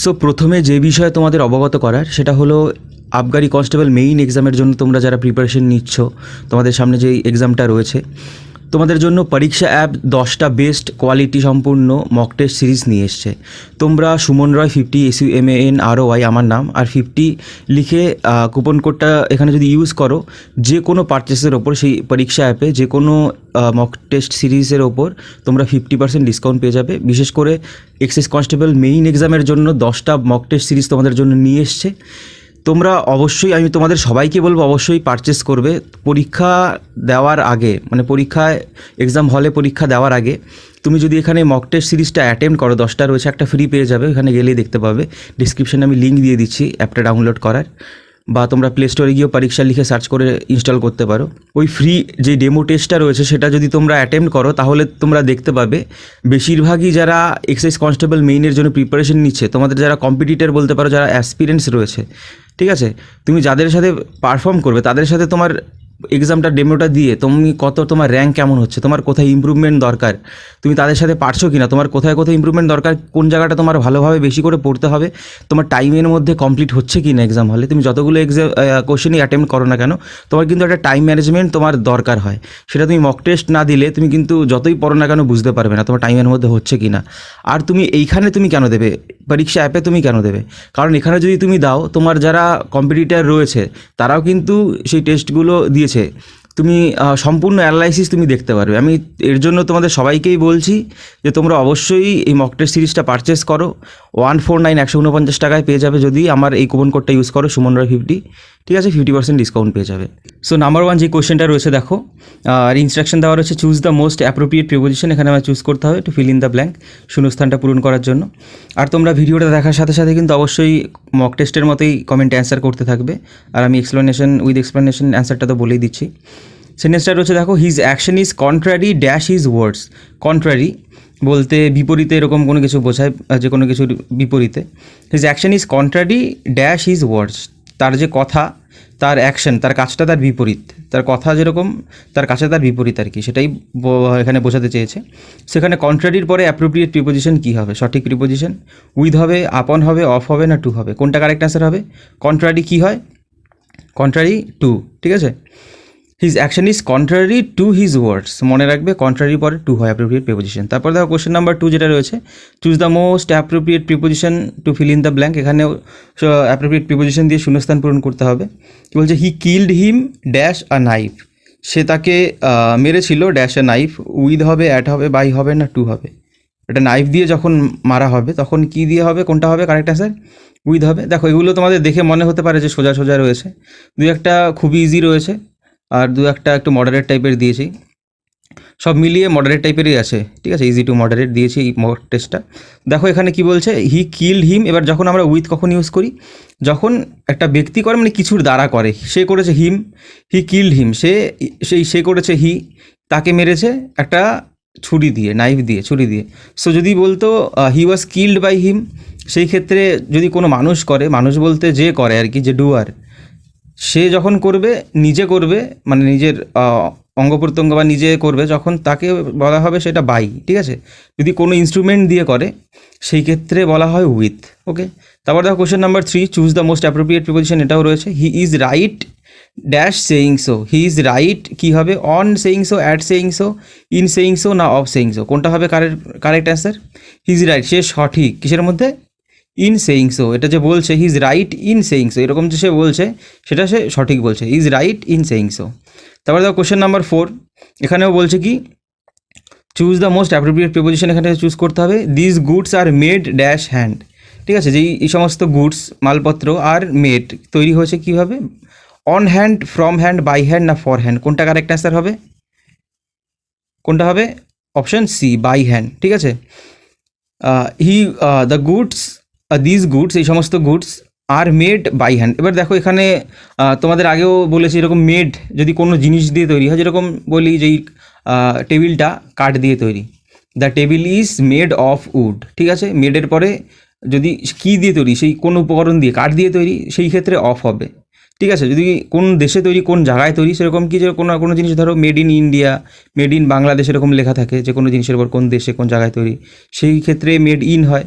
So প্রথমে যে বিষয়ে তোমাদের অবগত করার সেটা হলো আবগারি কনস্টেবল মেইন এক্সামের জন্য তোমরা যারা প্রিপারেশন নিচ্ছ, তোমাদের সামনে যেই এক্সামটা রয়েছে, তোমাদের জন্য পরীক্ষা অ্যাপ 10টা বেস্ট কোয়ালিটি সম্পূর্ণ মক টেস্ট সিরিজ নিয়ে এসছে। তোমরা সুমন রয় 50 SUMANROY আমার নাম আর 50 লিখে কুপন কোডটা এখানে যদি ইউজ করো, যে কোনো পারচেসের ওপর সেই পরীক্ষা অ্যাপে যে কোনো মক টেস্ট সিরিজের ওপর তোমরা 50% ডিসকাউন্ট পেয়ে যাবে। বিশেষ করে এক্সাইজ কনস্টেবল মেইন এক্সামের জন্য 10টা মক টেস্ট সিরিজ তোমাদের জন্য নিয়ে এসছে। তোমরা অবশ্যই, আমি তোমাদের সবাইকে বলবো অবশ্যই পারচেস করবে। পরীক্ষা দেওয়ার আগে, মানে পরীক্ষায় এক্সাম হলে পরীক্ষা দেওয়ার আগে তুমি যদি এখানে মক টেস্ট সিরিজটা অ্যাটেম্প করো, 10টা রয়েছে, একটা ফ্রি পেয়ে যাবে। এখানে গেলেই দেখতে পাবে, ডিসক্রিপশানে আমি লিঙ্ক দিয়ে দিচ্ছি অ্যাপটা ডাউনলোড করার, বা তোমরা প্লে স্টোরে গিয়েও পরীক্ষা লিখে সার্চ করে ইনস্টল করতে পারো। ওই ফ্রি যে ডেমো টেস্টটা রয়েছে সেটা যদি তোমরা অ্যাটেম্প করো, তাহলে তোমরা দেখতে পাবে বেশিরভাগই যারা এক্সাইজ কনস্টেবল মেইনের জন্য প্রিপারেশন নিচ্ছে, তোমাদের যারা কম্পিটিটর বলতে পারো, যারা অ্যাসপিরেন্টস রয়েছে, ঠিক আছে, তুমি যাদের সাথে পারফর্ম করবে তাদের সাথে তোমার এক্সামটা ডেমোটা দিয়ে তুমি কত, তোমার র্যাঙ্ক কেমন হচ্ছে, তোমার কোথায় ইমপ্রুভমেন্ট দরকার, তুমি তাদের সাথে পারছো কি না, তোমার কোথায় কোথায় ইমপ্রুভমেন্ট দরকার, কোন জায়গাটা তোমার ভালোভাবে বেশি করে পড়তে হবে, তোমার টাইমের মধ্যে কমপ্লিট হচ্ছে কি না এক্সাম হলে। তুমি যতগুলো কোশ্চেনই অ্যাটেম্প করো না কেন, তোমার কিন্তু একটা টাইম ম্যানেজমেন্ট তোমার দরকার হয়। সেটা তুমি মক টেস্ট না দিলে তুমি কিন্তু যতই পড়ো না কেন বুঝতে পারবে না তোমার টাইমের মধ্যে হচ্ছে কি না। আর তুমি এইখানে তুমি কেন দেবে, পরীক্ষা অ্যাপে তুমি কেন দেবে? কারণ এখানে যদি তুমি দাও, তোমার যারা কম্পিটিটর রয়েছে তারাও কিন্তু সেই টেস্টগুলো দিয়েছে, তুমি সম্পূর্ণ অ্যানালাইসিস তুমি দেখতে পারবে। আমি এর জন্য তোমাদের সবাইকেই বলছি যে তোমরা অবশ্যই এই মক টেস্ট সিরিজটা পারচেস করো। 149 টাকায় পেয়ে যাবে যদি আমার এই কুপন কোডটা ইউজ করো, সুমন রয় 50, ঠিক আছে, 50% ডিসকাউন্ট পেয়ে যাবে। সো নাম্বার 1 যে কোয়েশ্চেনটা রয়েছে দেখো, আর ইনস্ট্রাকশন দেওয়া রয়েছে choose the most appropriate preposition. এখানে আমার চুজ করতে হবে to fill in the blank, শূন্যস্থানটা পূরণ করার জন্য। আর তোমরা ভিডিওটা দেখার সাথে সাথে কিন্তু অবশ্যই মক টেস্টের মতোই কমেন্ট অ্যান্সার করতে থাকবে। আর আমি উইথ এক্সপ্লেনেশন অ্যান্সারটা তো বলেই দিচ্ছি। সেন্টেন্সটা রয়েছে দেখো, his action is contrary dash his words. Contrary বলতে বিপরীতে এরকম কোনো কিছু বোঝায়, যে কোনো কিছুর বিপরীতে। His action is contrary dash his words, তার যে কথা, তার অ্যাকশন, তার কাজটা তার বিপরীত, তার কথা যেরকম তার কাছে তার বিপরীত আর কি, সেটাই এখানে বোঝাতে চেয়েছে। সেখানে কন্ট্রারির পরে অ্যাপ্রোপ্রিয়েট প্রিপোজিশন কী হবে, সঠিক প্রিপোজিশন উইথ হবে, আপন হবে, অফ হবে না টু হবে, কোনটা কারেক্ট অ্যান্সার হবে? কন্ট্রারি কী হয়? কন্ট্রারি টু, ঠিক আছে। His action is contrary to his words, মনে রাখবে কন্ট্রারি পরে টু হয় অ্যাপ্রোপ্রিয়েট প্রিপোজিশন। তারপর দেখো কোশ্চেন নাম্বার 2 যেটা রয়েছে, choose the most appropriate preposition to fill in the blank. এখানেও অ্যাপ্রোপ্রিয়েট প্রিপোজিশন দিয়ে শূন্যস্থান পূরণ করতে হবে। কী বলছে? He killed him dash a knife, সে তাকে মেরেছিল ড্যাশ আ নাইফ, উইথ হবে, অ্যাট হবে, বাই হবে না টু হবে। এটা নাইফ দিয়ে যখন মারা হবে তখন কী দিয়ে হবে, কোনটা হবে কারেক্ট অ্যান্সার? উইথ হবে। দেখো এগুলো তোমাদের দেখে মনে হতে পারে যে সোজা সোজা রয়েছে, দুই একটা খুবই ইজি রয়েছে আর দু একটা একটু মডারেট টাইপের দিয়েছি, সব মিলিয়ে মডারেট টাইপেরই আছে, ঠিক আছে, ইজি টু মডারেট দিয়েছি এই মক টেস্টটা। দেখো এখানে কি বলছে, হি কিল্ড হিম। এবার যখন আমরা উইথ কখন ইউজ করি, যখন একটা ব্যক্তি করে, মানে কিছুর দ্বারা করে, সে করেছে হিম, হি কিল্ড হিম, সে করেছে হি, তাকে মেরেছে একটা ছুরি দিয়ে, নাইফ দিয়ে, ছুরি দিয়ে। সো যদি বলতো হি ওয়াজ কিল্ড বাই হিম, সেই ক্ষেত্রে যদি কোনো মানুষ করে, মানুষ বলতে যে করে আর কি, যে ডুয়ার, সে যখন করবে, নিজে করবে, মানে নিজের অঙ্গ প্রত্যঙ্গ বা নিজে করবে, যখন তাকে বলা হবে সেটা বাই, ঠিক আছে। যদি কোনো ইনস্ট্রুমেন্ট দিয়ে করে সেই ক্ষেত্রে বলা হয় উইথ, ওকে। তারপর দেখো question number 3, choose the most appropriate preposition, এটাও রয়েছে। He is right dash saying so, he is right কী হবে, on saying so, at saying so, in saying so না অফ সেইং সো, কোনটা হবে correct answer? He is right, সে সঠিক কিসের মধ্যে? In saying so. এটা যে বলছে he is right in saying so, এরকম যে সে বলছে সেটা সে সঠিক বলছে, is right in saying so. তারপরে দেখো কোশ্চেন নাম্বার 4, এখানেও বলছে কি, choose the most appropriate preposition, এখানে চুজ করতে হবে। This goods are made dash hand, ঠিক আছে, যেই এই সমস্ত গুডস মালপত্র আর মেড তৈরি হয়েছে কীভাবে, on hand, from hand, by hand না ফর হ্যান্ড, কোনটা কারেক্ট অ্যান্সার হবে? কোনটা হবে? অপশন সি, বাই হ্যান্ড, ঠিক আছে। দ্য গুডস, দিস গুডস, এই সমস্ত goods are made by hand. এবার দেখো এখানে তোমাদের আগেও বলেছি, এরকম মেড যদি কোনো জিনিস দিয়ে তৈরি হয়, যেরকম বলি যেই টেবিলটা কাঠ দিয়ে তৈরি, the table is made of wood, ঠিক আছে। মেডের পরে যদি কী দিয়ে তৈরি, সেই কোনো উপকরণ দিয়ে, কাঠ দিয়ে তৈরি, সেই ক্ষেত্রে অফ হবে। ঠিক আছে, যদি কোন দেশে তৈরি, কোন জায়গায় তৈরি, সেরকম কি যে কোনো জিনিস ধরো made in India, made in Bangladesh এরকম লেখা থাকে, যে কোনো জিনিসের উপর কোন দেশে কোন জায়গায় তৈরি, সেই ক্ষেত্রে মেড ইন হয়।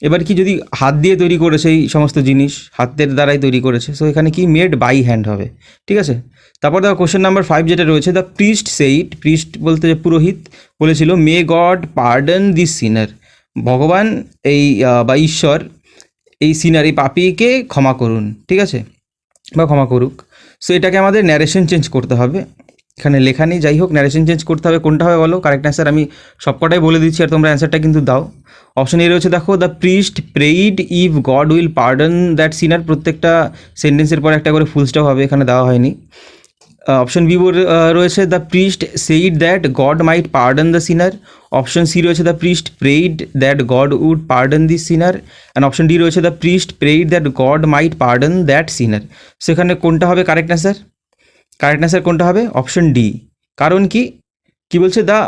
এবার কি যদি হাত দিয়ে তৈরি করেছে এই সমস্ত জিনিস, হাতের দ্বারাই তৈরি করেছে, সো এখানে কি মেড বাই হ্যান্ড হবে। ঠিক আছে, তারপর দেখো কোশ্চেন নাম্বার 5 যেটা রয়েছে, দ্য প্রিস্ট সেইড, প্রিস্ট বলতে যে পুরোহিত বলেছিল, মে গড পার্ডন দিস সিনার, ভগবান এই বা ঈশ্বর এই সিনার, এই পাপীকে ক্ষমা করুন। ঠিক আছে, বা ক্ষমা করুক। সো এটাকে আমাদের ন্যারেশন চেঞ্জ করতে হবে, এখানে লেখা নেই, যাই হোক ন্যারেশন চেঞ্জ করতে হবে। কোনটা হবে বলো কারেক্ট অ্যান্সার? আমি সবকটাই বলে দিচ্ছি আর তোমরা অ্যান্সারটা কিন্তু দাও। অপশন এ রয়েছে দেখো, the priest prayed if God will pardon that sinner, প্রত্যেকটা সেন্টেন্সের পর একটা করে ফুল স্টপ হবে, এখানে দেওয়া হয়নি। অপশন বি রয়েছে, the priest said that God might pardon the sinner. Option C রয়েছে, the priest prayed that God would pardon the sinner. And option D রয়েছে, the priest prayed that God might pardon that sinner. সেখানে কোনটা হবে correct answer? Correct answer কোনটা হবে? Option D. কারণ কি বলছে, দ্য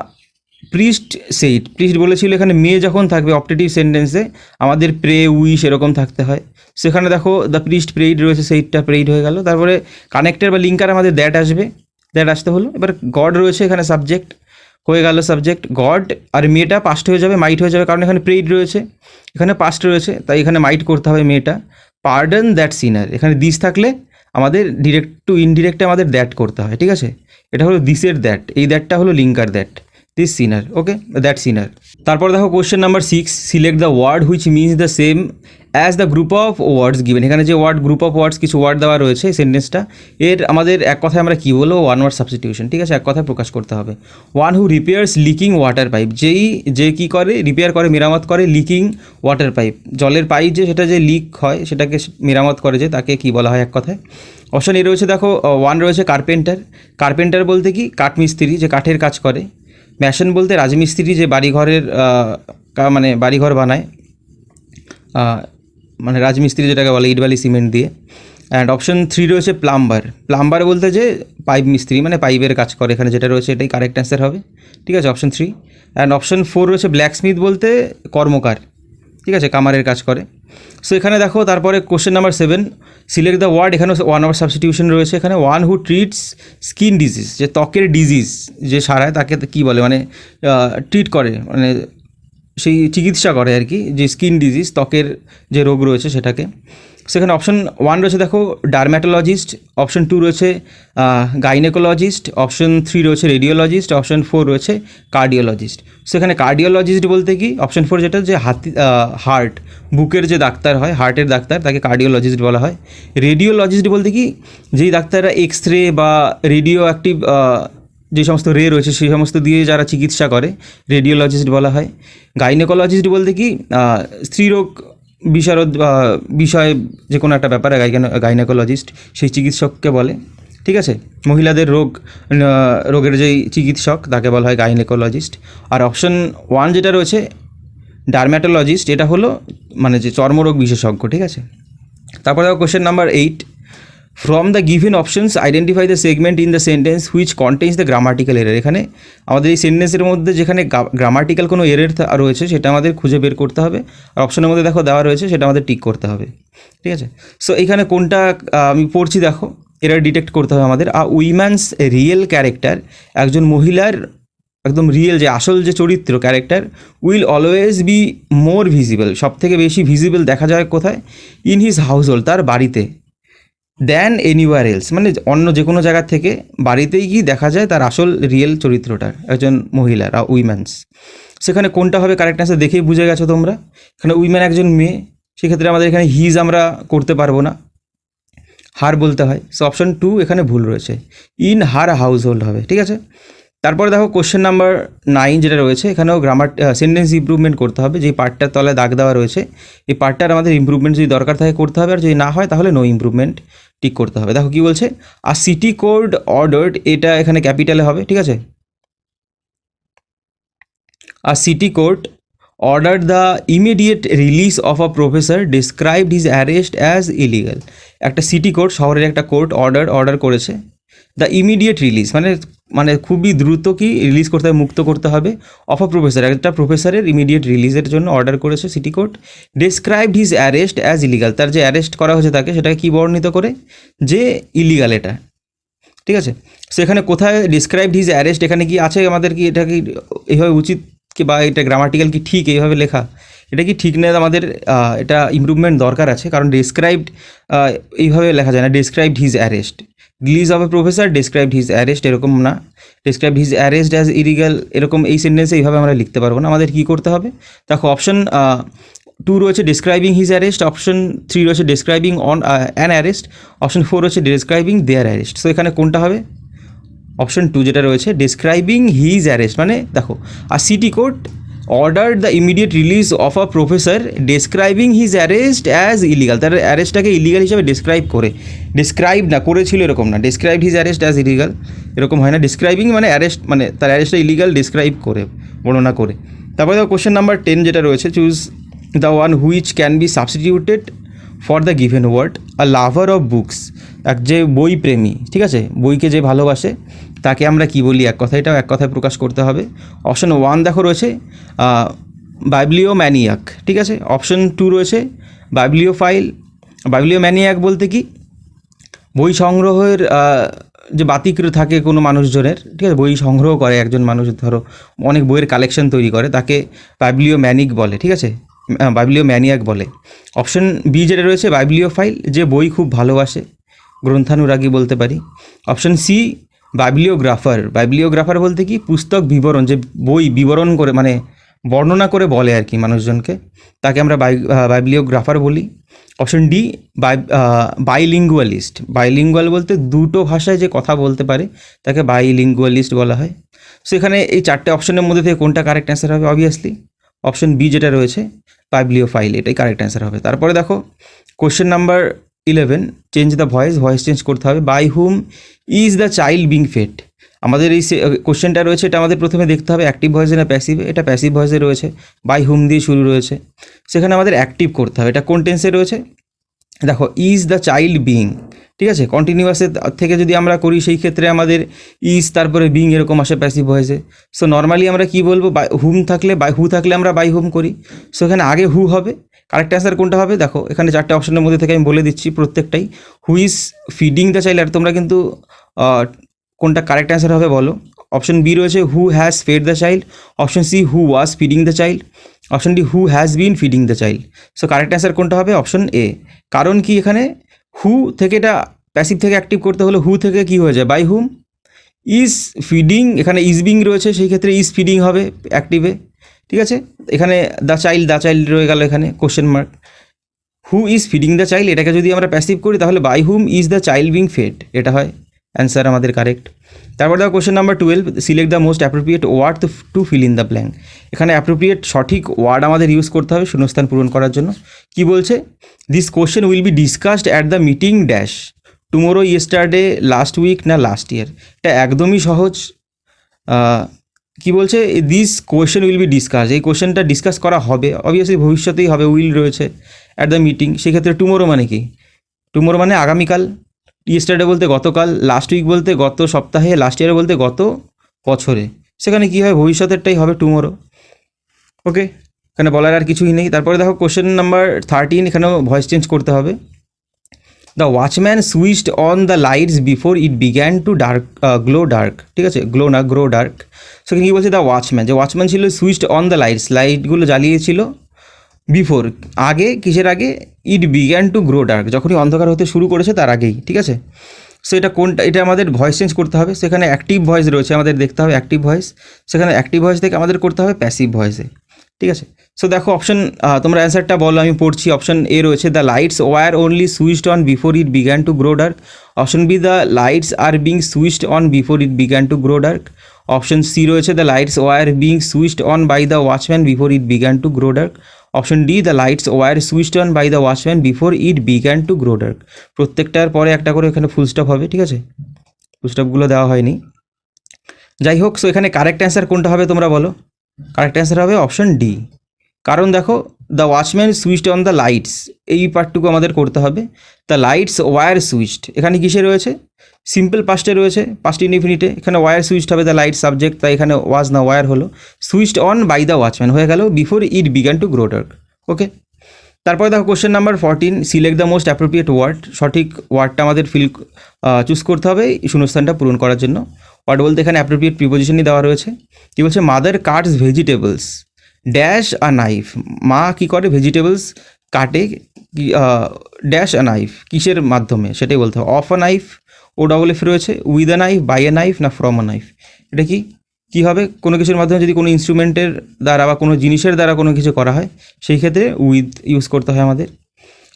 প্রিস্ট সেইড, প্রিস্ট বলেছিল এখানে মেয়ে যখন থাকবে অপটেটিভ সেন্টেন্সে আমাদের প্রে উইশ এরকম থাকতে হয়, সেখানে দেখো দ্য প্রিস্ট প্রেইড রয়েছে, সেইডটা প্রেইড হয়ে গেল। তারপরে কানেক্টার বা লিঙ্কার আমাদের দ্যাট আসবে, দ্যাট আসতে হলো। এবার গড রয়েছে এখানে সাবজেক্ট, হয়ে গেল সাবজেক্ট গড, আর মেয়েটা পাস্ট হয়ে যাবে, মাইট হয়ে যাবে, কারণ এখানে প্রেইড রয়েছে, এখানে পাস্ট রয়েছে, তাই এখানে মাইট করতে হবে মেয়েটা। পার্ডন দ্যাট সিনার, এখানে দিস থাকলে আমাদের ডিরেক্ট টু ইনডিরেক্টে আমাদের দ্যাট করতে হয়। ঠিক আছে, এটা হলো দিসের দ্যাট, এই দ্যাটটা হলো linker that, this sinner, okay, that sinner. তারপর দেখো question number 6, select the word which means the same as the group of words given. এখানে যে ওয়ার্ড, গ্রুপ অফ ওয়ার্ডস, কিছু ওয়ার্ড দেওয়া রয়েছে সেন্টেন্সটা, এর আমাদের এক কথায় আমরা কী বলবো? One word substitution. ঠিক আছে, এক কথায় প্রকাশ করতে হবে। One who repairs leaking water pipe, যে কী করে, রিপেয়ার করে, মেরামত করে লিকিং ওয়াটার পাইপ, জলের পাইপ যে সেটা যে লিক হয় সেটাকে মেরামত করে, যে তাকে কী বলা হয় এক কথায়? অপশন এ রয়েছে দেখো, ওয়ান রয়েছে কার্পেন্টার, কার্পেন্টার বলতে কি কাঠমিস্ত্রি, যে কাঠের কাজ করে। ম্যাশন বলতে রাজমিস্ত্রি, যে বাড়িঘরের মানে বাড়িঘর বানায়, মানে রাজমিস্ত্রি যেটাকে বলে ইট বালি সিমেন্ট দিয়ে। অ্যান্ড অপশন 3 রয়েছে প্লাম্বার, প্লাম্বার বলতে যে পাইপ মিস্ত্রি, মানে পাইপের কাজ করে, এখানে যেটা রয়েছে এটাই কারেক্ট অ্যান্সার হবে। ঠিক আছে, অপশন 3। অ্যান্ড অপশন 4 রয়েছে ব্ল্যাকস্মিথ বলতে কর্মকার, ঠিক আছে, কামারের কাজ করে। সো এখানে দেখো তারপরে question number 7, select the word, এখানে ওয়ান আওয়ার সাবস্টিটিউশন রয়েছে। এখানে one who treats skin disease, যে ত্বকের ডিজিজ যে সারায় তাকে কী বলে, মানে ট্রিট করে, মানে সেই চিকিৎসা করে আর কি, যে স্কিন ডিজিজ, ত্বকের যে রোগ রয়েছে সেটাকে। সেখানে অপশন 1 রয়েছে দেখো ডার্ম্যাটোলজিস্ট, অপশন 2 রয়েছে গাইনেকোলজিস্ট, অপশন 3 রয়েছে রেডিওলজিস্ট, অপশন 4 রয়েছে কার্ডিওলজিস্ট। সেখানে কার্ডিওলজিস্ট বলতে কি, অপশন 4 যেটা, যে হার্ট, বুকের যে ডাক্তার হয়, হার্টের ডাক্তার, তাকে কার্ডিওলজিস্ট বলা হয়। রেডিওলজিস্ট বলতে কি, যেই ডাক্তাররা এক্স রে বা রেডিও অ্যাক্টিভ যে সমস্ত রে রয়েছে সেই সমস্ত দিয়ে যারা চিকিৎসা করে, রেডিওলজিস্ট বলা হয়। গাইনেকোলজিস্ট বলতে কি স্ত্রীরোগ বিশারদ বিষয়ে যে কোনো একটা ব্যাপারে গাইনেকোলজিস্ট সেই চিকিৎসককে বলে। ঠিক আছে, মহিলাদের রোগের যেই চিকিৎসক তাকে বলা হয় গাইনেকোলজিস্ট। আর অপশন 1 যেটা রয়েছে ডার্ম্যাটোলজিস্ট, এটা হলো মানে যে চর্মরোগ বিশেষজ্ঞ। ঠিক আছে, তারপরে question number 8, from the given options identify the segment in the sentence which contains the grammatical error. এখানে আমাদের এই সেন্টেন্সের মধ্যে যেখানে গ্রামাটিক্যাল কোনো এরর রয়েছে সেটা আমাদের খুঁজে বের করতে হবে, আর অপশনের মধ্যে দেখো দেওয়া রয়েছে সেটা আমাদের টিক করতে হবে। ঠিক আছে, সো এখানে কোনটা আমি পড়ছি দেখো, এরর ডিটেক্ট করতে হবে আমাদের। উইম্যানস রিয়েল ক্যারেক্টার, একজন মহিলার একদম রিয়েল যে আসল যে চরিত্র character, will always be more visible, সব থেকে বেশি ভিজিবল দেখা যায় কোথায়? ইন হিজ হাউস হোল্ড, তার বাড়িতে। দ্যান এনিওয়ার এলস, মানে অন্য যে কোনো জায়গার থেকে বাড়িতেই কি দেখা যায় তার আসল রিয়েল চরিত্রটার, একজন মহিলার, উইম্যানস। সেখানে কোনটা হবে কারেক্ট অ্যান্সার দেখেই বুঝে গেছো তোমরা। এখানে উইম্যান একজন মেয়ে, সেক্ষেত্রে আমাদের এখানে হিজ আমরা করতে পারবো না, হার বলতে হয়। সো অপশন 2 এখানে ভুল রয়েছে, ইন হার হাউস হোল্ড হবে। ঠিক আছে, তারপরে দেখো কোশ্চেন নাম্বার 9 যেটা রয়েছে, এখানেও সেন্টেন্স ইমপ্রুভমেন্ট করতে হবে। যে পার্টটার তলায় দাগ দেওয়া রয়েছে এই পার্টটার আমাদের ইমপ্রুভমেন্ট যদি দরকার থাকে করতে হবে, আর যদি না হয় তাহলে নো ইমপ্রুভমেন্ট টিক করতে হবে। দেখো কি বলছে, আর সিটি কোড অর্ডার্ড, এটা এখানে ক্যাপিটালে হবে। ঠিক আছে, আর city court ordered the immediate release of a professor described his arrest as illegal. একটা সিটি কোর্ট, শহরের একটা কোর্ট অর্ডার করেছে দ্য ইমিডিয়েট রিলিজ, মানে মানে খুবই দ্রুত কি রিলিজ করতে হবে, মুক্ত করতে হবে অফ আ প্রফেসর, একটা প্রফেসরের ইমিডিয়েট রিলিজের জন্য অর্ডার করেছে city court. Described his arrest as illegal, তার যে অ্যারেস্ট করা হয়েছে তাকে সেটাকে কী বর্ণিত করে, যে ইলিগাল এটা, ঠিক আছে। সেখানে কোথায় ডিসক্রাইবড হিজ অ্যারেস্ট, এখানে কি আছে আমাদের, কি এটা কি এইভাবে উচিত কি, বা এটা গ্রামাটিক্যাল কি ঠিক এইভাবে লেখা, এটা কি ঠিক না, আমাদের এটা ইমপ্রুভমেন্ট দরকার আছে, কারণ ডেসক্রাইবড এইভাবে লেখা যায় না, described his arrest, release of a professor described his arrest এরকম না, described his arrest as illegal এরকম এই সেন্টেন্সে এইভাবে আমরা লিখতে পারবো না। আমাদের কী করতে হবে দেখো, অপশন 2 রয়েছে ডেসক্রাইবিং হিজ অ্যারেস্ট, অপশন 3 রয়েছে describing on an arrest, option 4 রয়েছে ডেসক্রাইবিং দেয়ার অ্যারেস্ট। সো এখানে কোনটা হবে, অপশন 2 যেটা রয়েছে ডেসক্রাইবিং হিজ অ্যারেস্ট, মানে দেখো আর city court order the immediate release of a professor describing his arrest as illegal, তার অ্যারেস্টটাকে ইলিগাল হিসাবে ডেসক্রাইব করে, ডেসক্রাইব না করেছিল এরকম না, describe his arrest as illegal এরকম হয় না, ডেসক্রাইবিং মানে অ্যারেস্ট, মানে তার অ্যারেস্টটা ইলিগাল ডেসক্রাইব করে, বর্ণনা করে। তারপরে দেখো কোশ্চেন নাম্বার 10 যেটা রয়েছে, choose the one which can be substituted for the given word, a lover of books, এক যে বই প্রেমী, ঠিক আছে, বইকে যে ভালোবাসে তাকে আমরা কি বলি, এক কথা, এটাও এক কথায় প্রকাশ করতে হবে। অপশন 1 দেখো রয়েছে বাইবলিওম্যানিয়াক, ঠিক আছে। অপশন 2 রয়েছে বাইবলিওফাইল। বাইবলিওম্যানিয়াক বলতে কি, বই সংগ্রহের যে বাতিক্র থাকে কোনো মানুষজনের, ঠিক আছে, বই সংগ্রহ করে একজন মানুষ, ধরো অনেক বইয়ের কালেকশন তৈরি করে, তাকে বাইবলিওম্যানিক বলে, ঠিক আছে, বাইবলিওম্যানিয়াক বলে। অপশন বি যেটা রয়েছে বাইবলিওফাইল, যে বই খুব ভালোবাসে, গ্রন্থানুরাগী বলতে পারি। অপশন সি বাইবলিওগ্রাফার, বাইবলিওগ্রাফার বলতে কি পুস্তক বিবরণ, যে বই বিবরণ করে মানে বর্ণনা করে বলে আর কি মানুষজনকে, তাকে আমরা বাইবলিওগ্রাফার বলি। অপশন ডি বাইলিঙ্গুয়ালিস্ট, বাইলিঙ্গুয়াল বলতে দুটো ভাষায় যে কথা বলতে পারে তাকে বাইলিঙ্গুয়ালিস্ট বলা হয়। সো এখানে এই 4টে অপশনের মধ্যে থেকে কোনটা কারেক্ট অ্যান্সার হবে, অবভিয়াসলি অপশন বি যেটা রয়েছে বাইবলিওফাইল, এটাই কারেক্ট অ্যান্সার হবে। তারপরে দেখো question number 11, change the voice change করতে হবে। By whom is the child being fed, আমাদের এই কোশ্চেনটা রয়েছে, এটা আমাদের প্রথমে দেখতে হবে অ্যাক্টিভ ভয়েসে না প্যাসিভে, এটা প্যাসিভ ভয়েসে রয়েছে, বাই হুম দিয়ে শুরু রয়েছে, সেখানে আমাদের অ্যাক্টিভ করতে হবে। এটা কোন টেন্সে রয়েছে দেখো, ইজ দ্য চাইল্ড বিং, ঠিক আছে, কন্টিনিউয়াসের থেকে যদি আমরা করি সেই ক্ষেত্রে আমাদের ইজ তারপরে বিং এরকম আসে প্যাসিভ ভয়েসে। সো নর্মালি আমরা কি বলবো, বাই হুম থাকলে, বাই হু থাকলে আমরা বাই হুম করি, সো এখানে আগে হু হবে। কারেক্ট অ্যান্সার কোনটা হবে দেখো, এখানে 4টে অপশনের মধ্যে থেকে আমি বলে দিচ্ছি প্রত্যেকটাই। Who is feeding the child, আর তোমরা কিন্তু কোনটা কারেক্ট অ্যান্সার হবে বলো। অপশন বি রয়েছে who has fed the child, option C who was feeding the child, option D who has been feeding the child. So correct answer কোনটা হবে, option A. কারণ কি এখানে হু থেকে এটা প্যাসিভ থেকে অ্যাক্টিভ করতে হলে হু থেকে কি হয়ে যায়, বাই হুম। ইজ ফিডিং, এখানে ইজ বিং রয়েছে, সেই ক্ষেত্রে ইজ ফিডিং হবে অ্যাক্টিভে, ঠিক আছে। এখানে দ্য চাইল্ড রয়ে গেল, এখানে question mark. Who is feeding the child, এটাকে যদি আমরা প্যাসিভ করি তাহলে by whom is the child being fed, এটা হয় অ্যান্সার আমাদের কারেক্ট। তারপর দেখো question number 12, select the most appropriate word to fill in the blank, এখানে অ্যাপ্রোপ্রিয়েট সঠিক ওয়ার্ড আমাদের ইউজ করতে হবে শূন্যস্থান পূরণ করার জন্য। কি বলছে, this question will be discussed at the meeting dash tomorrow, yesterday, last week না লাস্ট ইয়ার, এটা একদমই সহজ। কি বলছে, this question will be discuss, এই কোয়েশ্চেনটা ডিসকাস করা হবে, অবভিয়াসলি ভবিষ্যতেই হবে, উইল রয়েছে অ্যাট দ্য মিটিং, সেক্ষেত্রে টুমোরো মানে কি, টুমোরো মানে আগামীকাল, ইয়েস্টারডে বলতে গতকাল, লাস্ট উইক বলতে গত সপ্তাহে, লাস্ট ইয়ারে বলতে গত বছরে, সেখানে কী হয় ভবিষ্যতেরটাই হবে টুমোরো। ওকে, এখানে বলার আর কিছুই নেই। তারপরে দেখো কোশ্চেন নাম্বার 13, এখানেও ভয়েস চেঞ্জ করতে হবে। The watchman switched on the lights before it began two glow dark, ঠিক আছে, গ্লো না গ্রো ডার্ক। সেখানে কী বলছে, দ্য ওয়াচম্যান, যে ওয়াচম্যান ছিল সুইচড অন দ্য লাইটস, লাইটগুলো জ্বালিয়েছিল বিফোর আগে, কিসের আগে, ইট বিগ্যান টু গ্রো ডার্ক, যখনই অন্ধকার হতে শুরু করেছে তার আগেই, ঠিক আছে। সো এটা কোনটা, এটা আমাদের ভয়েস চেঞ্জ করতে হবে, সেখানে অ্যাক্টিভ ভয়েস রয়েছে, আমাদের দেখতে হবে অ্যাক্টিভ ভয়েস, সেখানে অ্যাক্টিভ ভয়েস থেকে আমাদের করতে হবে প্যাসিভ ভয়েসে, ঠিক আছে। সো দেখো অপশন, তোমরা অ্যান্সারটা বলো, আমি পড়ছি। অপশন এ রয়েছে the lights were only switched on before it began to grow dark, option B the lights are being switched on before it began to grow dark, option C রয়েছে the lights were being switched on by the watchman before it began to grow dark, option D the lights were switched on by the watchman before it began to grow dark. প্রত্যেকটার পরে একটা করে এখানে full stop হবে, ঠিক আছে, ফুল স্টপগুলো দেওয়া হয়নি, যাই হোক। সো এখানে কারেক্ট অ্যান্সার কোনটা হবে তোমরা বলো, কারেক্ট অ্যান্সার হবে অপশন ডি। কারণ দেখো the watchman switched on the lights, এই পার্টটুকু আমাদের করতে হবে। দ্য লাইটস ওয়ার সুইচড, এখানে কিসে রয়েছে, সিম্পল পাস্টে রয়েছে, পাস্ট ইনডিফিনিটে এখানে ওয়ার সুইচড হবে, দ্য লাইট সাবজেক্ট, তাই এখানে ওয়াজ না ওয়ার হলো, switched on by the watchman হয়ে গেল before it began to grow dark. Okay, তারপরে দেখো question number 14, select the most appropriate word. সঠিক ওয়ার্ডটা আমাদের চুজ করতে হবে এই শূন্যস্থানটা পূরণ করার জন্য। ওয়ার্ড বলতে এখানে অ্যাপ্রোপ্রিয়েট প্রিপোজিশনই দেওয়া রয়েছে। কী বলছে, mother Katz vegetables dash a knife. মা কী করে, ভেজিটেবলস কাটে ড্যাশ আ নাইফ, কিসের মাধ্যমে সেটাই বলতে হবে। Of a knife, O double F রয়েছে, with a knife, by a knife, না ফ্রম আ নাইফ। এটা কী হবে, কোনো কিছুর মাধ্যমে যদি কোনো ইনস্ট্রুমেন্টের দ্বারা বা কোনো জিনিসের দ্বারা কোনো কিছু করা হয় সেই ক্ষেত্রে উইথ ইউজ করতে হয় আমাদের।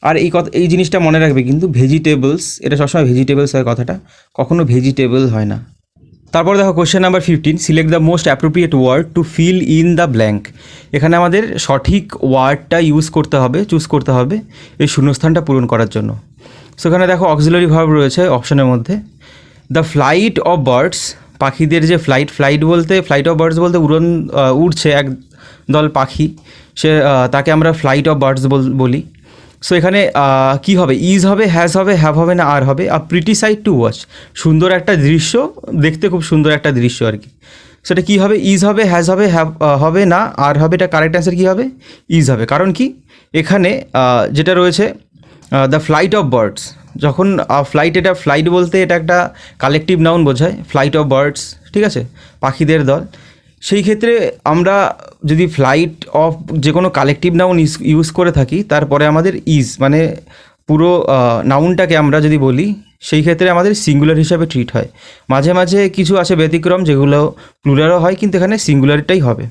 আর এই জিনিসটা মনে রাখবে কিন্তু, ভেজিটেবলস এটা সবসময় ভেজিটেবলস হয় কথাটা, কখনো ভেজিটেবল হয় না। তারপর দেখো question number 15, select the most appropriate word to fill in the blank. এখানে আমাদের সঠিক ওয়ার্ডটা ইউজ করতে হবে, চুজ করতে হবে এই শূন্যস্থানটা পূরণ করার জন্য। সেখানে দেখো অক্সিলারি ভার্ব রয়েছে অপশনের মধ্যে। দ্য ফ্লাইট অফ বার্ডস, পাখিদের যে ফ্লাইট বলতে, ফ্লাইট অফ বার্ডস বলতে উড়ছে এক দল পাখি, তাকে আমরা ফ্লাইট অফ বার্ডস বলি। সো এখানে কি হবে, ইজ হবে, হ্যাজ হবে, হ্যাভ হবে, না আর হবে। A pretty sight to watch, সুন্দর একটা দৃশ্য, দেখতে খুব সুন্দর একটা দৃশ্য আর কি। সেটা কী হবে, ইজ হবে, হ্যাজ হবে, হ্যাভ হবে, না আর হবে। এটা কারেক্ট অ্যান্সার কী হবে, ইজ হবে। কারণ কি, এখানে যেটা রয়েছে দ্য ফ্লাইট অফ বার্ডস, যখন এটা ফ্লাইট বলতে এটা একটা কালেকটিভ নাউন বোঝায়, ফ্লাইট অফ বার্ডস, ঠিক আছে, পাখিদের দল। সেই ক্ষেত্রে আমরা যদি ফ্লাইট অফ যে কোনো কালেকটিভ নাউন ইউজ করে থাকি, তারপরে আমাদের ইজ মানে পুরো নাউনটাকে আমরা যদি বলি, সেই ক্ষেত্রে আমাদের সিঙ্গুলার হিসাবে ট্রিট হয়। মাঝে মাঝে কিছু আছে ব্যতিক্রম যেগুলো প্লুরালও হয়, কিন্তু এখানে সিঙ্গুলারটাই হবে।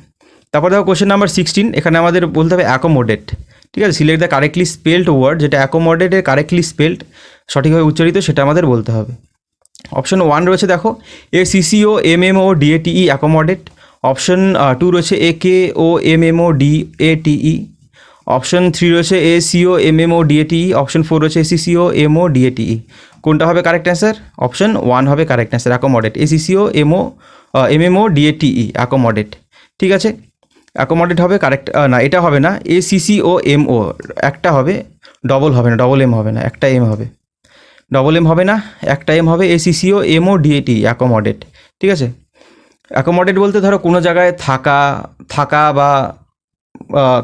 তারপর দেখো কোশ্চেন নাম্বার 16, এখানে আমাদের বলতে হবে অ্যাকোমোডেট। ঠিক আছে, select the correctly spelled word, যেটা অ্যাকোমোডেটের কারেক্টলি স্পেলড সঠিকভাবে উচ্চারিত সেটা আমাদের বলতে হবে। অপশন 1 রয়েছে দেখো, ACCOMMODATE অ্যাকোমোডেট। অপশন 2 রয়েছে AKOMMODATE। অপশন 3 রয়েছে ACOMMODATE। অপশন 4 রয়েছে ACCOMODATE। কোনটা হবে কারেক্ট অ্যান্সার, অপশন 1 হবে correct answer, accommodate, ACCOMMODATE accommodate. ঠিক আছে, অ্যাকোমোডেট হবে কারেক্ট, না এটা হবে না, ACCOMO একটা হবে, ডবল হবে না, ডবল এম হবে না, একটা এম হবে, ডবল এম হবে না, একটা এম হবে, ACCOMODATE অ্যাকোমোডেট। ঠিক আছে, অ্যাকোমোডেট বলতে ধরো কোনো জায়গায় থাকা বা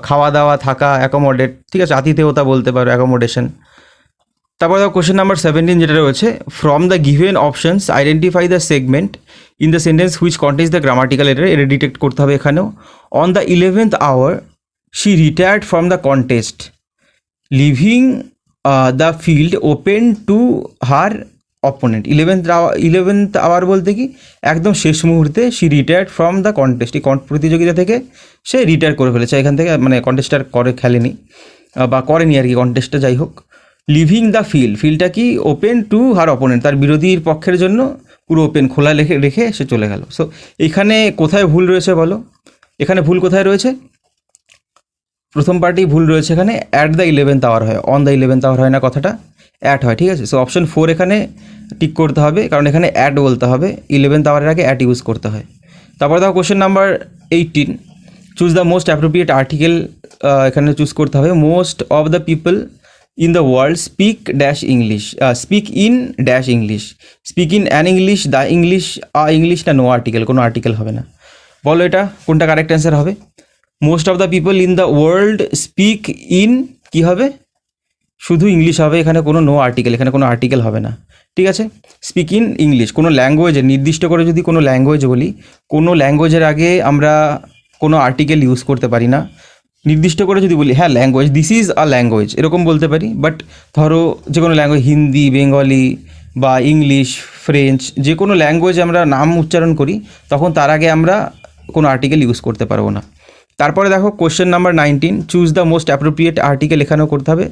খাওয়া দাওয়া থাকা, অ্যাকোমোডেট। ঠিক আছে, আতিথেয়তা বলতে পারো, অ্যাকোমোডেশন। তারপর দেখো কোশ্চেন নাম্বার 17 যেটা রয়েছে, from the given options identify the segment in the sentence which contains the grammatical error. এটা ডিটেক্ট করতে হবে এখানেও। On the 11th hour she retired from the contest, leaving the field open to her opponent. 11th hour বলতে কি, একদম শেষ মুহূর্তে she retired from the contest, এই প্রতিযোগিতা থেকে সে রিটায়ার করে ফেলেছে এখান থেকে, মানে কন্টেস্টার খেলেনি বা করেনি আর কি, কন্টেস্টটা যাই হোক। লিভিং দ্য ফিল্ডটা কি, ওপেন টু হার অপোনেন্ট, তার বিরোধীর পক্ষের জন্য পুরো ওপেন খোলা রেখে সে চলে গেল। সো এখানে কোথায় ভুল রয়েছে বলো, এখানে ভুল কোথায় রয়েছে, প্রথম পার্টি ভুল রয়েছে, এখানে অ্যাট দ্য 11th hour হয়, অন দ্য 11th hour হয় না, কথাটা অ্যাট হয়। ঠিক আছে, সো অপশন 4 এখানে টিক করতে হবে, কারণ এখানে অ্যাট বলতে হবে, 11th hour আগে অ্যাট ইউজ করতে হয়। তারপর দেখো question number 18, choose the most appropriate article. এখানে চুজ করতে হবে, most of the people in the world speak dash English, speak in dash English, speak in an English, the English, English, না no article, কোনো article হবে না। বলো এটা কোনটা কারেক্ট অ্যান্সার হবে, most of the people in the world speak in, কী হবে, শুধু ইংলিশ হবে, এখানে কোনো নো আর্টিকেল, এখানে কোনো আর্টিকেল হবে না। ঠিক আছে, স্পিক ইন ইংলিশ, কোনো ল্যাঙ্গুয়েজে নির্দিষ্ট করে যদি কোনো ল্যাঙ্গুয়েজ বলি, কোনো ল্যাঙ্গুয়েজের আগে আমরা কোনো আর্টিকেল ইউজ করতে পারি না। নির্দিষ্ট করে যদি বলি, হ্যাঁ language, this is a language এরকম বলতে পারি, বাট ধরো যে কোনো ল্যাঙ্গুয়েজ, হিন্দি, বেঙ্গলি বা ইংলিশ, ফ্রেঞ্চ, যে কোনো ল্যাঙ্গুয়েজে আমরা নাম উচ্চারণ করি, তখন তার আগে আমরা কোনো আর্টিকেল ইউজ করতে পারবো না। তারপরে দেখো question number 19, choose the most appropriate article, এখানেও করতে হবে,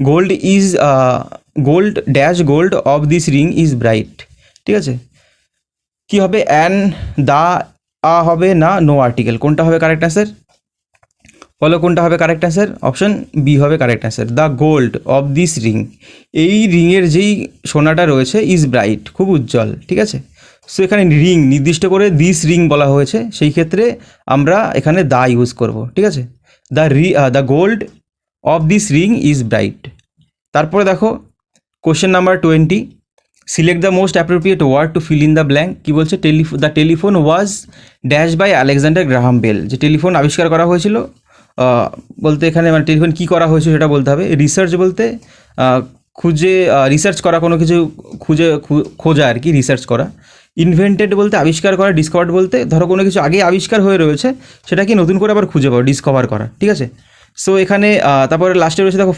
gold is gold dash gold of this ring is bright. ঠিক আছে, কী হবে, অ্যান, দা, হবে না, নো আর্টিকেল, কোনটা হবে কারেক্ট অ্যান্সার, বলো কোনটা হবে কারেক্ট অ্যান্সার, অপশন বি হবে correct answer, the gold of this ring, এই রিংয়ের যেই সোনাটা রয়েছে, ইজ ব্রাইট, খুব উজ্জ্বল। ঠিক আছে, সো এখানে রিং নির্দিষ্ট করে দিস রিং বলা হয়েছে, সেই ক্ষেত্রে আমরা এখানে দা ইউজ করব। ঠিক আছে, the gold of this ring is bright. তারপরে দেখো question number 20, select the most appropriate word to fill in the blank. কী বলছে? The telephone was dash by Alexander Graham Bell. যে টেলিফোন আবিষ্কার করা হয়েছিল বলতে এখানে মানে টেলিফোন কী করা হয়েছিল সেটা বলতে হবে। রিসার্চ বলতে খুঁজে রিসার্চ করা, কোনো কিছু খোঁজা আর কি, রিসার্চ করা। ইনভেন্টেড বলতে আবিষ্কার করা। ডিসকভার্ড বলতে ধরো কোনো কিছু আগে আবিষ্কার হয়ে রয়েছে সেটাকে নতুন করে আবার খুঁজে পাওয়া, ডিসকভার করা, ঠিক আছে। সো এখানে তারপরে লাস্টে রয়েছে দেখো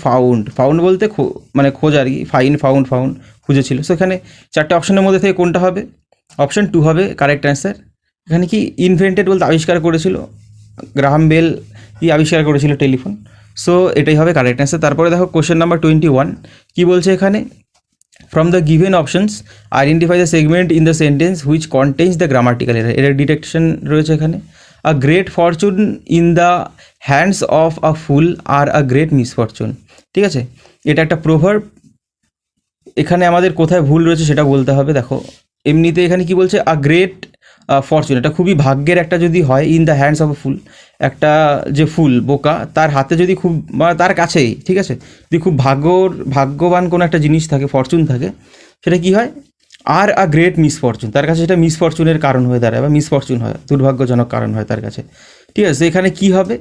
ফাউন্ড বলতে মানে খোঁজা আর কি, ফাউন্ড খুঁজেছিল। সো এখানে চারটে অপশনের মধ্যে থেকে কোনটা হবে? অপশন 2 হবে কারেক্ট অ্যান্সার। এখানে কি ইনভেন্টেড বলতে আবিষ্কার করেছিল, গ্রাহাম বেল কি আবিষ্কার করেছিল টেলিফোন। সো এটাই হবে কারেক্ট অ্যান্সার। তারপরে দেখো কোশ্চেন নাম্বার 21 কি বলছে এখানে? From the given options identify the segment in the sentence which contains the grammatical error. এর ডিটেকশন রয়েছে এখানে। A great fortune in the hands of a fool are a great misfortune, ঠিক আছে। এটা একটা প্রভার্ব। এখানে আমাদের কোথায় ভুল রয়েছে সেটা বলতে হবে। দেখো এমনিতে এখানে কি বলছে? আ গ্রেট ফরচুন, এটা খুবই ভাগ্যের একটা যদি হয়, in the hands of a fool, একটা যে ফুল বোকা তার হাতে যদি খুব তার কাছেই, ঠিক আছে, যদি খুব ভাগ্যবান কোনো একটা জিনিস থাকে, ফরচুন থাকে, সেটা কি হয়? আর আ গ্রেট মিসফরচুন, তার কাছে সেটা মিসফরচুনের কারণ হয়ে দাঁড়ায় বা মিসফরচুন হয়, দুর্ভাগ্যজনক কারণ হয় তার কাছে, ঠিক আছে। এখানে কি হবে?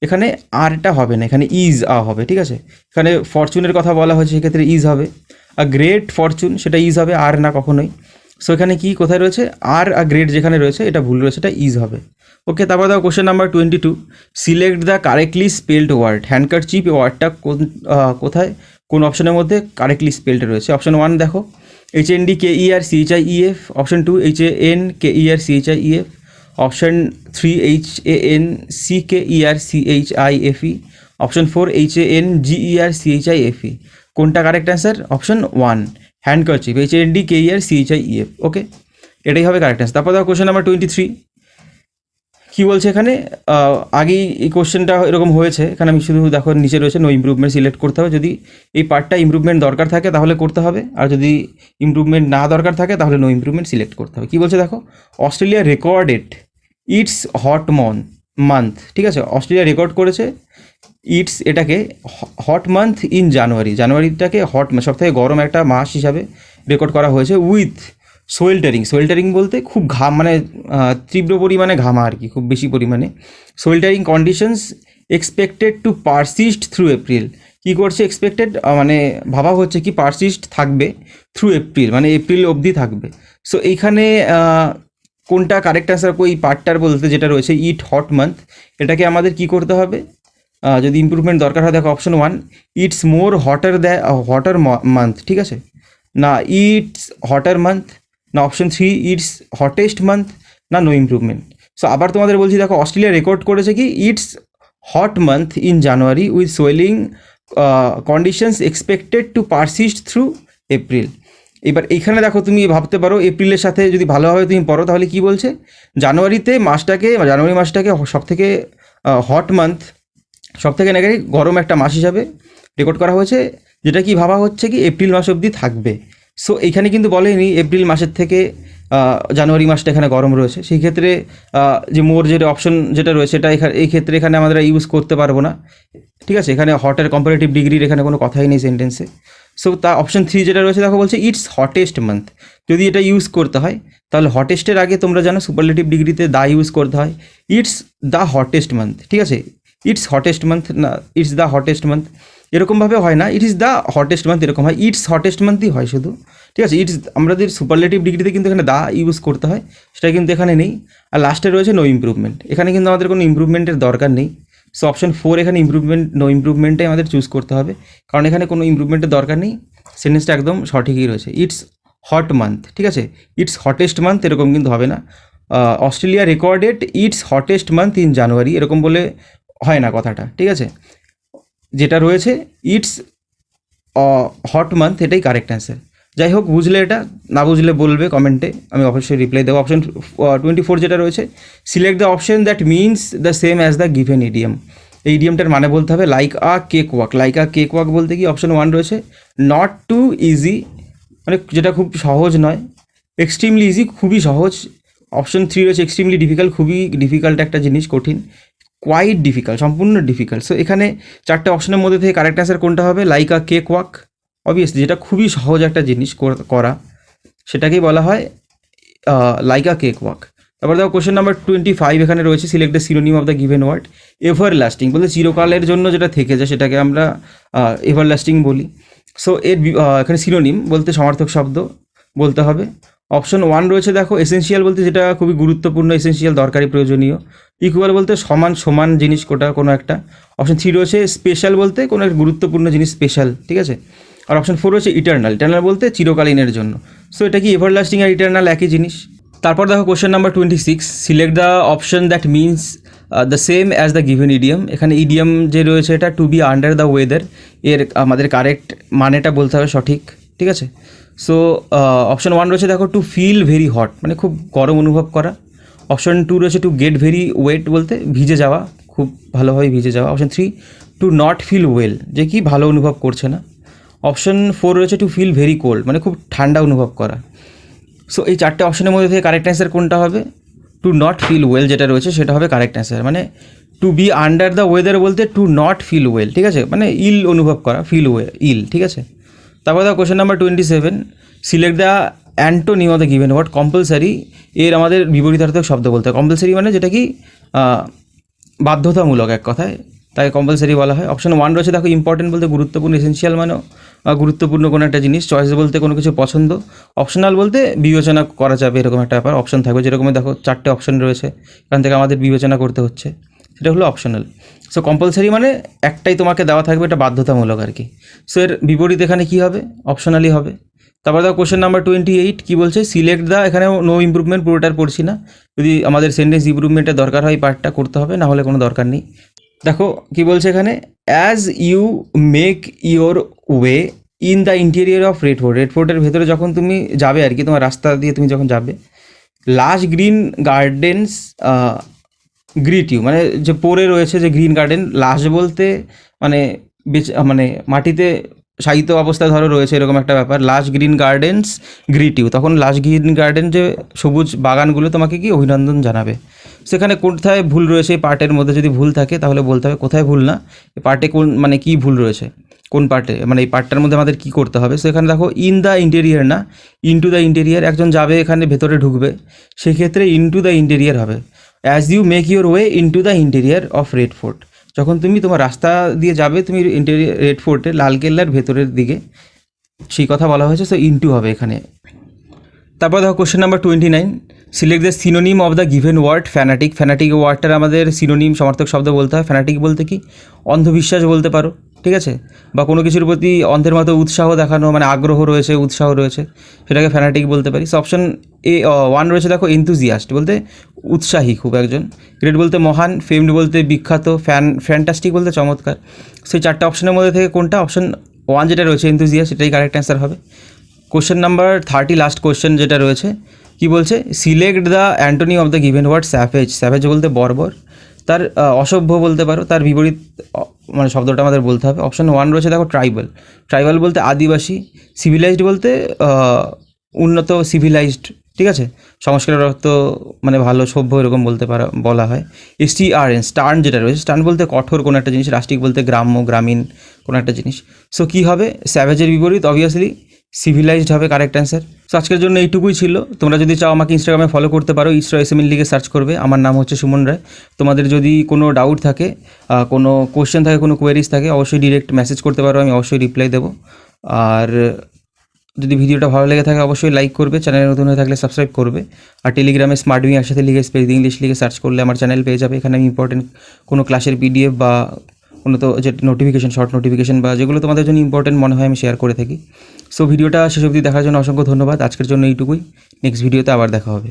এখানে আরটা হবে না, এখানে ইজ হবে, ঠিক আছে। এখানে ফরচুনের কথা বলা হয়েছে, সেক্ষেত্রে ইজ হবে। আ গ্রেট ফরচুন সেটা ইজ হবে, আর না কখনোই। সো এখানে কি কোথায় রয়েছে? আর আ গ্রেট যেখানে রয়েছে এটা ভুল রয়েছে, এটা ইজ হবে। ওকে, তারপর দেখো question number 22 select the correctly spelled word. Handkerchief এই ওয়ার্ডটা কোথায়, কোন অপশনের মধ্যে কারেক্টলি স্পেলড রয়েছে? অপশন 1 দেখো HNDKERCHIEF, option 2 HANKERCHIEF, option 3 HANCKERCHIFE, option 4 HANGERCHIFE। কোনটা correct answer? Option 1 handkerchief, HANDKERCHIEF। ওকে, এটাই হবে কারেক্ট অ্যান্সার। তারপর দেখো কোশ্চেন নাম্বার 23 কী বলছে এখানে? আগেই এই কোশ্চেনটা এরকম হয়েছে, এখানে আমি শুধু দেখো নিচে রয়েছে নো ইমপ্রুভমেন্ট সিলেক্ট করতে হবে। যদি এই পার্টটা ইমপ্রুভমেন্ট দরকার থাকে তাহলে করতে হবে, আর যদি ইমপ্রুভমেন্ট না দরকার থাকে তাহলে নো ইমপ্রুভমেন্ট সিলেক্ট করতে হবে। কী বলছে দেখো? Australia recorded it's hot month, ঠিক আছে, অস্ট্রেলিয়া রেকর্ড করেছে এটাকে হট মান্থ ইন জানুয়ারিটাকে সব থেকে গরম একটা মাস হিসাবে রেকর্ড করা হয়েছে উইথ সোয়েল্টারিং বলতে খুব মানে তীব্র পরিমাণে ঘামা আর কি, খুব বেশি পরিমাণে। Sweltering conditions expected to persist through April. কী করছে? এক্সপেক্টেড মানে ভাবা হচ্ছে কি পারসিস্ট থাকবে থ্রু এপ্রিল, মানে এপ্রিল অবধি থাকবে। সো এইখানে কোনটা কারেক্ট অ্যান্সার এই পার্টটার বলতে যেটা রয়েছে ইট হট মান্থ, এটাকে আমাদের কি করতে হবে? যদি ইমপ্রুভমেন্ট দরকার হয় দেখো অপশন 1 ইটস মোর হটার মান্থ, ঠিক আছে, না ইটস হটার মান্থ, না অপশন 3 ইটস হটেস্ট মান্থ, না নো ইমপ্রুভমেন্ট। সো আবার তোমাদের বলছি দেখো অস্ট্রেলিয়া রেকর্ড করেছে কি it's hot month in January with swelling conditions expected to persist through April. এবার এইখানে দেখো তুমি ভাবতে পারো এপ্রিলের সাথে যদি ভালোভাবে তুমি পড়ো তাহলে কি বলছে? জানুয়ারি মাসটাকে সবথেকে হট মান্থ, সবথেকে নাকি গরম একটা মাস হিসাবে রেকর্ড করা হয়েছে, যেটা কি ভাবা হচ্ছে কি এপ্রিল মাস অবধি থাকবে। সো এইখানে কিন্তু বলেনি এপ্রিল মাসের থেকে জানুয়ারি মাসটা এখানে গরম রয়েছে। সেই ক্ষেত্রে যে মোর যেটা অপশন যেটা রয়েছে এটা এই ক্ষেত্রে এখানে আমরা ইউজ করতে পারবো না, ঠিক আছে। এখানে হটের কম্পারেটিভ ডিগ্রির এখানে কোনো কথাই নেই সেন্টেন্সে। সো তা অপশন 3 যেটা রয়েছে দেখো বলছে ইটস হটেস্ট মান্থ। যদি এটা ইউজ করতে হয় তাহলে হটেস্টের আগে তোমরা জানো সুপারলেটিভ ডিগ্রিতে দা ইউজ করতে হয়, ইটস দ্য হটেস্ট মান্থ, ঠিক আছে। ইটস হটেস্ট মান্থ না ইটস দ্য হটেস্ট মান্থ এরকমভাবে হয় না, it is the hottest month এরকম হয়, ইটস হটেস্ট মান্থই হয় শুধু, ঠিক আছে। ইটস আমাদের সুপারলেটিভ ডিগ্রিতে কিন্তু এখানে দা ইউজ করতে হয়, সেটা কিন্তু এখানে নেই। আর লাস্টে রয়েছে নো ইমপ্রুভমেন্ট, এখানে কিন্তু আমাদের কোনো ইমপ্রুভমেন্টের দরকার নেই। সো অপশন 4 এখানে নো ইমপ্রুভমেন্টটাই আমাদের চুজ করতে হবে, কারণ এখানে কোনো ইমপ্রুভমেন্টের দরকার নেই। সেন্টেন্সটা একদম সঠিকই রয়েছে, ইটস হট মান্থ, ঠিক আছে। ইটস হটেস্ট মান্থ এরকম কিন্তু হবে না। Australia recorded it's hottest month in January এরকম বলে হয় না কথাটা, ঠিক আছে। যেটা রয়েছে ইটস হট মান্থ এটাই কারেক্ট অ্যান্সার। যাই হোক, বুঝলে এটা, না বুঝলে বলবে কমেন্টে, আমি অবশ্যই রিপ্লাই দেবো। অপশন 24 যেটা রয়েছে select the option that means the same as the given idiom. এই ইডিয়ামটার মানে বলতে হবে লাইক আ কেক ওয়াক বলতে কি অপশন 1 রয়েছে নট টু ইজি, মানে যেটা খুব সহজ নয়, এক্সট্রিমলি ইজি খুবই সহজ, অপশন 3 রয়েছে এক্সট্রিমলি ডিফিকাল্ট খুবই ডিফিকাল্ট একটা জিনিস, কঠিন, কোয়াইট ডিফিকাল্ট সম্পূর্ণ ডিফিকাল্ট। সো এখানে চারটে অপশনের মধ্যে থেকে কারেক্ট অ্যান্সার কোনটা হবে? লাইক আ কেক ওয়াক, অবভিয়াসলি যেটা খুবই সহজ একটা জিনিস করা, সেটাকেই বলা হয় লাইক আ কেক ওয়াক। তারপর দেখো কোশ্চেন নাম্বার 25 এখানে রয়েছে, select the synonym of the given word. Everlasting বলতে চিরকালের জন্য যেটা থেকে যায় সেটাকে আমরা এভার লাস্টিং বলি। সো এর এখানে সিনোনিম বলতে সমার্থক শব্দ বলতে হবে। অপশন 1 রয়েছে দেখো এসেনশিয়াল বলতে যেটা খুবই গুরুত্বপূর্ণ, এসেনশিয়াল দরকারি প্রয়োজনীয়। ইকুয়াল বলতে সমান জিনিস কোনো একটা। অপশন 3 রয়েছে স্পেশাল বলতে কোনো একটা গুরুত্বপূর্ণ জিনিস স্পেশাল, ঠিক আছে। আর অপশন 4 রয়েছে ইটার্নাল বলতে চিরকালীনের জন্য। সো এটা কি এভারলাস্টিং আর ইটার্নাল একই জিনিস। তারপর দেখো question number 26, select the option that means the same as the given idiom. এখানে ইডিয়াম যে রয়েছে এটা to be under the weather, এর আমাদের কারেক্ট মানেটা বলতে হবে সঠিক, ঠিক আছে। সো অপশন 1 রয়েছে দেখো টু ফিল ভেরি হট মানে খুব গরম অনুভব করা। অপশন 2 রয়েছে টু গেট ভেরি ওয়েট বলতে ভিজে যাওয়া, খুব ভালোভাবে ভিজে যাওয়া। Option 3 to not feel well যে কি ভালো অনুভব করছে না। অপশন 4 রয়েছে টু ফিল ভেরি কোল্ড মানে খুব ঠান্ডা অনুভব করা। সো এই চারটে অপশনের মধ্যে থেকে কারেক্ট অ্যান্সার কোনটা হবে? টু নট ফিল ওয়েল যেটা রয়েছে সেটা হবে কারেক্ট অ্যান্সার। মানে to be under the weather বলতে টু নট ফিল ওয়েল, ঠিক আছে, মানে ইল অনুভব করা, ফিল ইল, ঠিক আছে। তারপর দেখো question number 27, select the antonym of the given word. Compulsory এর আমাদের বিপরীতার্থক শব্দ বলতে হয়। কম্পালসারি মানে যেটা কি বাধ্যতামূলক এক কথায়, তাই কম্পালসারি বলা হয়। অপশন 1 রয়েছে দেখো ইম্পর্টেন্ট বলতে গুরুত্বপূর্ণ, এসেনশিয়াল মানেও গুরুত্বপূর্ণ কোনো একটা জিনিস। চয়েস বলতে কোনো কিছু পছন্দ। অপশনাল বলতে বিবেচনা করা যাবে এরকম একটা ব্যাপার, অপশন থাকবে। যেরকম দেখো 4টে অপশন রয়েছে, এখান থেকে আমাদের বিবেচনা করতে হচ্ছে, সেটা হলো অপশনাল। সো কম্পালসারি মানে একটাই তোমাকে দেওয়া থাকবে, এটা বাধ্যতামূলক আর কি। সো এর বিপরীত এখানে কী হবে? অপশনালি হবে। তারপর দেখো কোশ্চেন নাম্বার 28 কী বলছে, সিলেক্ট দ্য, এখানে নো ইমপ্রুভমেন্ট, পুরোটার পড়ছি না। যদি আমাদের সেন্টেন্স ইমপ্রুভমেন্টের দরকার হয় পার্টটা করতে হবে, না হলে কোনো দরকার নেই। দেখো কি বলছে এখানে, as you make your way in the interior of red ফোর্টের ভেতরে যখন তুমি যাবে আর কি, তোমার রাস্তা দিয়ে তুমি যখন যাবে, লাশ গ্রিন গার্ডেন্স গ্রিট ইউ মানে যে পড়ে রয়েছে যে গ্রিন গার্ডেন, লাশ বলতে মানে মানে মাটিতে শায়িত অবস্থায় ধরো রয়েছে এরকম একটা ব্যাপার। লাশ গ্রিন গার্ডেন্স গ্রিট ইউ, তখন লাশ গ্রিন গার্ডেন যে সবুজ বাগানগুলো তোমাকে কি অভিনন্দন জানাবে। সেখানে কোথায় ভুল রয়েছে এই পার্টের মধ্যে, যদি ভুল থাকে তাহলে বলতে হবে কোথায় ভুল না, এই পার্টে কোন মানে কী ভুল রয়েছে, কোন পার্টে, মানে এই পার্টটার মধ্যে আমাদের কী করতে হবে। সেখানে দেখো ইন দ্য ইন্টেরিয়ার না ইনটু দ্য ইন্টেরিয়ার, একজন যাবে এখানে ভেতরে ঢুকবে, সেক্ষেত্রে ইনটু দ্য ইন্টেরিয়ার হবে। As you make your way into the interior of Red Fort, যখন তুমি তোমার রাস্তা দিয়ে যাবে তুমি ইন্টেরিয়ার রেড ফোর্টে লালকেল্লার ভেতরের দিকে, সেই কথা বলা হয়েছে। সো ইনটু হবে এখানে। তারপর দেখো question number 29, select the synonym of the given word fanatic. Fanatic ওয়ার্ডটার আমাদের সিনোনিম সমার্থক শব্দ বলতে হয়। ফ্যানাটিক বলতে কি অন্ধবিশ্বাস বলতে পারো, ঠিক আছে, বা কোনো কিছুর প্রতি অন্ধের মতো উৎসাহ দেখানো, মানে আগ্রহ রয়েছে, উৎসাহ রয়েছে, সেটাকে ফ্যানাটিক বলতে পারি। সো অপশন 1 রয়েছে দেখো এনথুজিয়াস্ট বলতে উৎসাহী খুব একজন। গ্রেট বলতে মহান। ফেমড বলতে বিখ্যাত। ফ্যান্টাস্টিক বলতে চমৎকার। সেই 4টে অপশনের মধ্যে থেকে কোনটা? অপশন 1 যেটা রয়েছে এনথুজিয়াস্ট, সেটাই কারেক্ট অ্যান্সার হবে। কোশ্চেন নাম্বার 30 লাস্ট কোশ্চেন যেটা রয়েছে, কি বলছে, select the antonym of the given word savage. Savage বলতে বর্বর, তার অসভ্য বলতে পারো, তার বিপরীত মানে শব্দটা আমাদের বলতে হবে। অপশন 1 রয়েছে দেখো ট্রাইবাল বলতে আদিবাসী। সিভিলাইজড বলতে উন্নত, সিভিলাইজড, ঠিক আছে, সংস্কারপ্রাপ্ত মানে ভালো, সভ্য এরকম বলা হয়। STRN স্টার্ন যেটা রয়েছে, স্টার্ন বলতে কঠোর কোনো একটা জিনিস। রাস্টিক বলতে গ্রামীণ কোনো একটা জিনিস। সো কী হবে? স্যাভেজের বিপরীত অবভিয়াসলি সিভিলাইজড হবে কারেক্ট অ্যান্সার। সো আজকের জন্য এইটুকুই ছিল। তোমরা যদি চাও আমাকে ইনস্টাগ্রামে ফলো করতে পারো, ISRO লিখে সার্চ করবে। আমার নাম হচ্ছে সুমন রায়। তোমাদের যদি কোনো ডাউট থাকে, কোনো কোশ্চেন থাকে, কোনো কোয়েরিজ থাকে, অবশ্যই ডিরেক্ট মেসেজ করতে পারো, আমি অবশ্যই রিপ্লাই দেবো। আর যদি ভিডিওটা ভালো লেগে থাকে অবশ্যই লাইক করবে, চ্যানেলে নতুন হয়ে থাকলে সাবস্ক্রাইব করবে। আর টেলিগ্রামে স্মার্টমি একসাথে লিখে স্পেস ইংলিশ লিখে সার্চ করলে আমার চ্যানেল পেয়ে যাবে। এখানে আমি ইম্পর্টেন্ট কোনো ক্লাসের PDF বা কোনো তো যে নোটিফিকেশন, শর্ট নোটিফিকেশন বা যেগুলো তোমাদের জন্য ইম্পর্টেন্ট মনে হয় আমি শেয়ার করে থাকি। সো ভিডিওটা শেষ অবধি দেখার জন্য অসংখ্য ধন্যবাদ। আজকের জন্য এইটুকুই। নেক্সট ভিডিওতে আবার দেখা হবে।